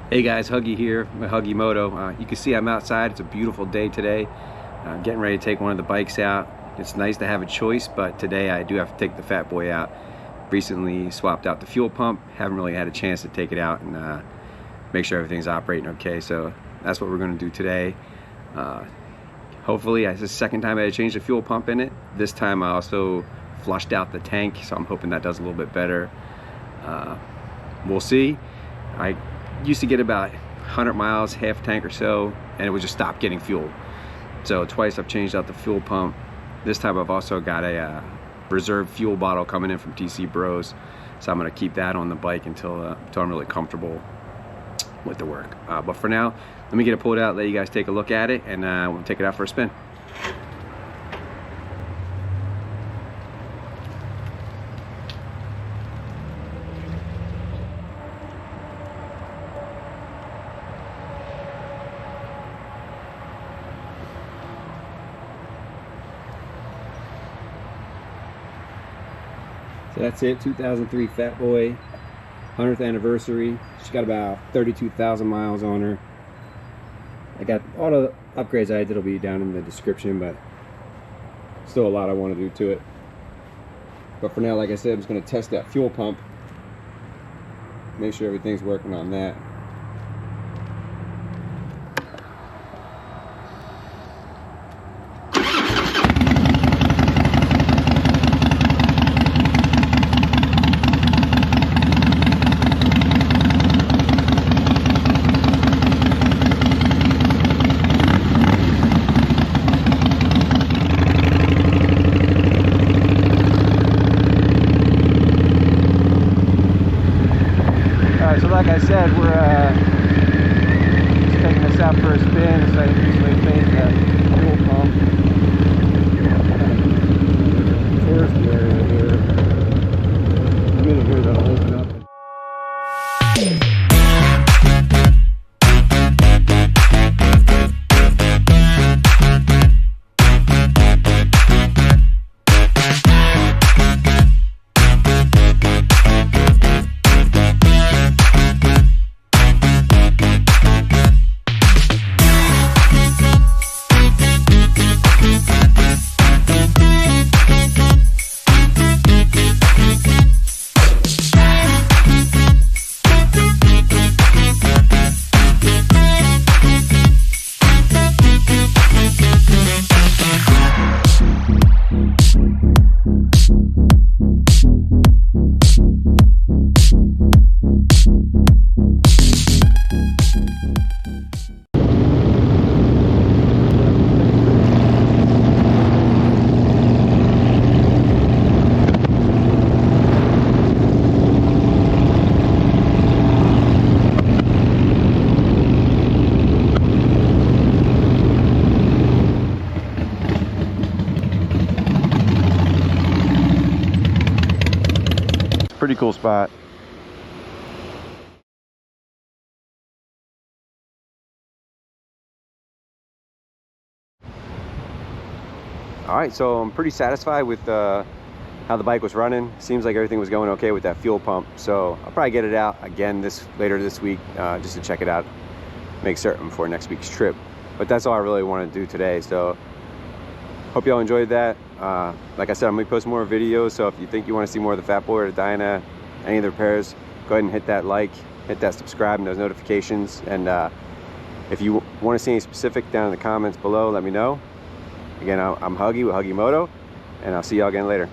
Hey guys, Huggy here, my Huggy Moto. You can see I'm outside. It's a beautiful day today. Getting ready to take one of the bikes out. It's nice to have a choice, but today I do have to take the fat boy out. Recently swapped out the fuel pump. Haven't really had a chance to take it out and make sure everything's operating okay. So that's what we're going to do today. Hopefully, it's the second time I had to change the fuel pump in it. This time I also flushed out the tank, so I'm hoping that does a little bit better. We'll see. I used to get about 100 miles, half tank or so, and it would just stop getting fuel. So twice I've changed out the fuel pump. This time I've also got a reserve fuel bottle coming in from TC Bros, so I'm going to keep that on the bike until I'm really comfortable with the work. But for now, let me get it pulled out, let you guys take a look at it, and we'll take it out for a spin. So that's it, 2003 Fat Boy, 100th anniversary. She's got about 32,000 miles on her. I got all the upgrades I did will be down in the description, but still a lot I want to do to it. But for now, like I said, I'm just going to test that fuel pump, make sure everything's working on that. So like I said, we're just taking this out for a spin, so I usually change the fuel pump. First area here. In a minute here that'll open up. Pretty cool spot. Alright, so I'm pretty satisfied with how the bike was running. Seems like everything was going okay with that fuel pump. So I'll probably get it out again later this week just to check it out, make certain for next week's trip. But that's all I really want to do today. So hope y'all enjoyed that. Like I said, I'm gonna post more videos, so if you think you want to see more of the Fat Boy or the Dyna, any of the repairs, go ahead and hit that like, hit that subscribe and those notifications. And if you want to see any specific, down in the comments below, let me know. Again, I'm Huggy with Huggy Moto, and I'll see y'all again later.